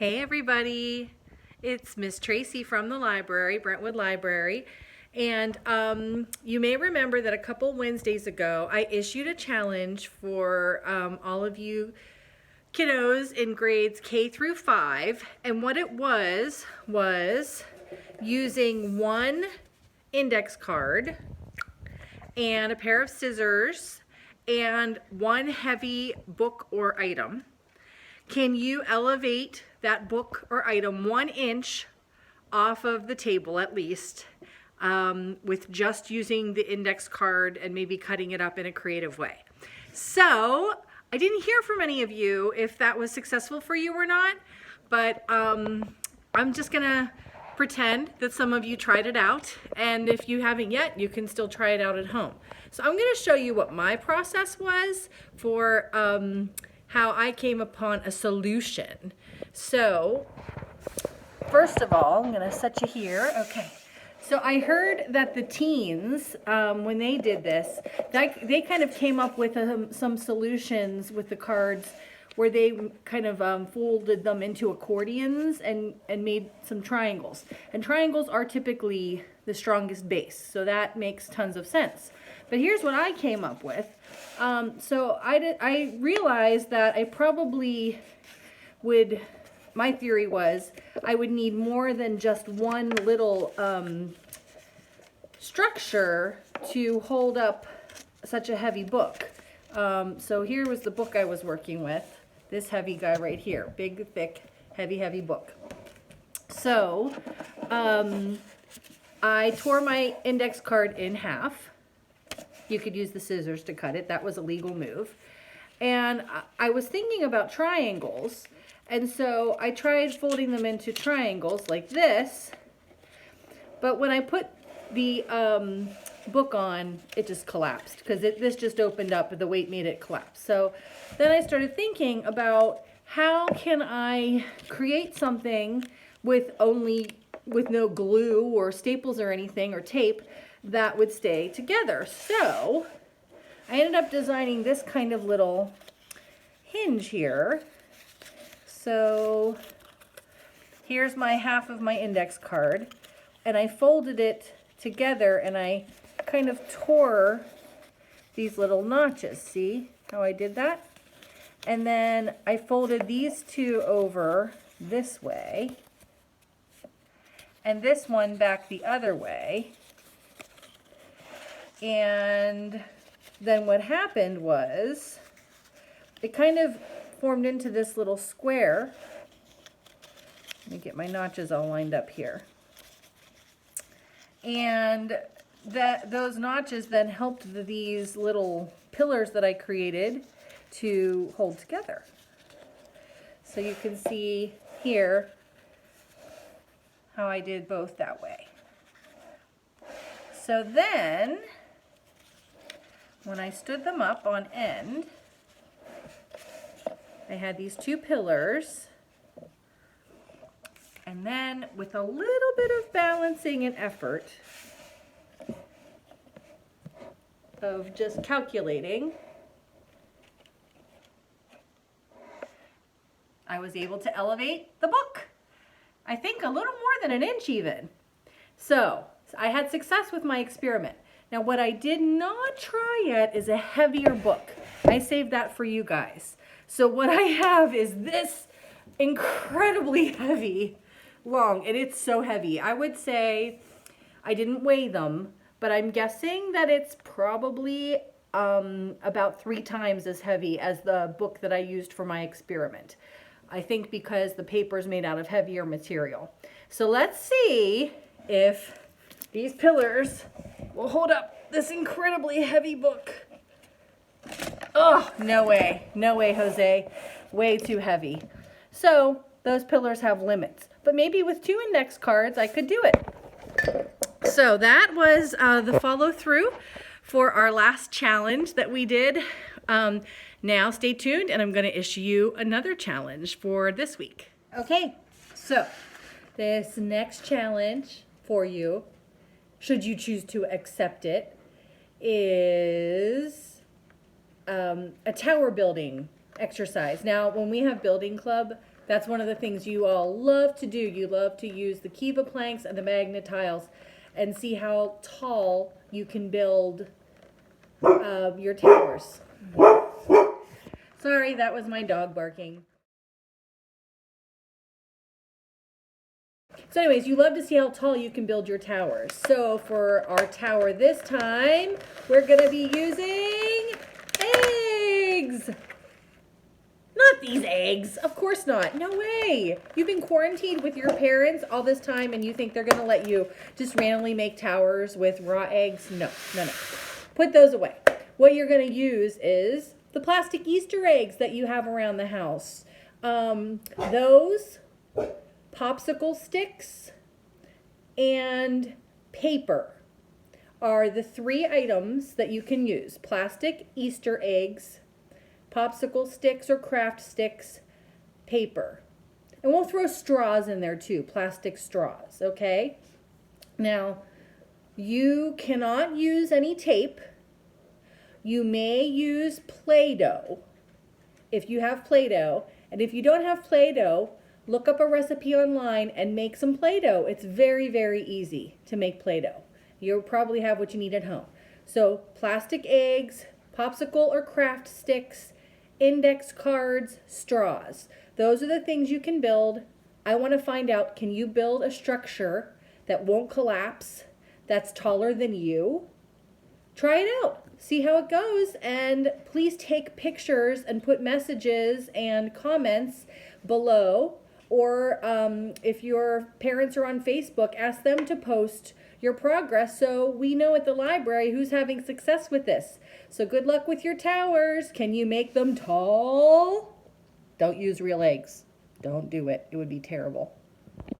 Hey everybody, it's Miss Tracy from the library, Brentwood Library, and you may remember that a couple Wednesdays ago I issued a challenge for all of you kiddos in grades K through 5, and what it was using one index card and a pair of scissors and one heavy book or item. Can you elevate that book or item 1 inch off of the table at least with just using the index card and maybe cutting it up in a creative way? So I didn't hear from any of you if that was successful for you or not, but I'm just gonna pretend that some of you tried it out, and if you haven't yet, you can still try it out at home. So I'm gonna show you what my process was for how I came upon a solution. So, first of all, I'm gonna set you here. Okay. So I heard that the teens, when they did this, they kind of came up with some solutions with the cards where they kind of folded them into accordions and made some triangles. And triangles are typically the strongest base, so that makes tons of sense. But here's what I came up with. So I realized that I probably would, my theory was, I would need more than just one little structure to hold up such a heavy book. So here was the book I was working with, this heavy guy right here, big, thick, heavy book. So I tore my index card in half. You could use the scissors to cut it. That was a legal move. And I was thinking about triangles. And so I tried folding them into triangles like this. But when I put the book on, it just collapsed because this just opened up, but the weight made it collapse. So then I started thinking about how can I create something with no glue or staples or anything or tape that would stay together. So I ended up designing this kind of little hinge here. So here's my half of my index card, and I folded it together and I kind of tore these little notches. See how I did that? And then I folded these two over this way and this one back the other way. And then what happened was it kind of formed into this little square. Let me get my notches all lined up here. And those notches then helped these little pillars that I created to hold together. So you can see here how I did both that way. So then, when I stood them up on end, I had these two pillars, and then with a little bit of balancing and effort of just calculating, I was able to elevate the book. I think a little more than an inch even. So I had success with my experiment. Now what I did not try yet is a heavier book. I saved that for you guys. So what I have is this incredibly heavy, long, and it's so heavy. I would say, I didn't weigh them, but I'm guessing that it's probably about 3 times as heavy as the book that I used for my experiment. I think because the paper is made out of heavier material. So let's see if these pillars will hold up this incredibly heavy book. Oh, no way, Jose. Way too heavy. So those pillars have limits, but maybe with 2 index cards, I could do it. So that was the follow through for our last challenge that we did. Now stay tuned, and I'm going to issue you another challenge for this week. Okay, so this next challenge for you, should you choose to accept it, is a tower building exercise. Now, when we have building club That's one of the things you all love to do. You love to use the kiva planks and the magnet tiles and see how tall you can build your towers. Sorry, that was my dog barking. So anyways, you love to see how tall you can build your towers. So for our tower this time, we're going to be using eggs. Not these eggs. Of course not. No way. You've been quarantined with your parents all this time and you think they're going to let you just randomly make towers with raw eggs? No, no, no. Put those away. What you're going to use is the plastic Easter eggs that you have around the house. Those, popsicle sticks, and paper are the 3 items that you can use. Plastic Easter eggs, popsicle sticks or craft sticks, paper. And we'll throw straws in there too, plastic straws, okay? Now, you cannot use any tape. You may use Play-Doh if you have Play-Doh. And if you don't have Play-Doh, look up a recipe online and make some Play-Doh. It's very, very easy to make Play-Doh. You'll probably have what you need at home. So plastic eggs, popsicle or craft sticks, index cards, straws. Those are the things you can build. I want to find out, can you build a structure that won't collapse, that's taller than you? Try it out. See how it goes, and please take pictures and put messages and comments below. Or if your parents are on Facebook, ask them to post your progress so we know at the library who's having success with this. So good luck with your towers. Can you make them tall? Don't use real eggs. Don't do it. It would be terrible.